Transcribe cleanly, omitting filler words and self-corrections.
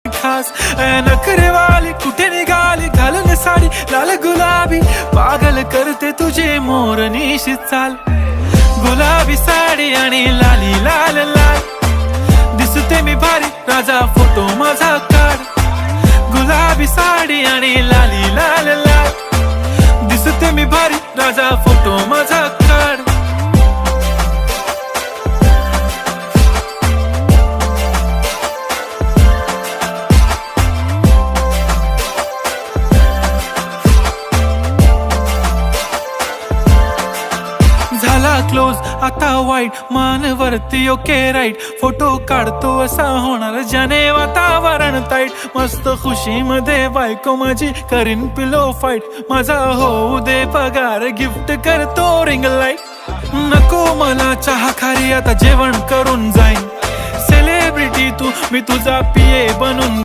खास नखरेवाली कुठे निघाली घालून साडी लाल गुलाबी पागल करते तुझे मोरनीशी चाल गुलाबी साडी आणि लाली लाल लाल दिसते मी भारी राजा फोटो माझा काढ गुलाबी साडी आणि लाली लाल लाल दिसते मी भारी राजा फोटो माझा काढ झाला क्लोज आता वाईट मानवरती ओके राईट फोटो काढतो असा होणार ज्याने वातावरण ताईट मस्त खुशी मध्ये बायको माझी करीन पिलो फाईट माझा होऊ दे पगार गिफ्ट करतो रिंग लाईट नको मला चहा खारी आता जेवण करून जाईन सेलिब्रिटी तू मी तुझा पिये बनून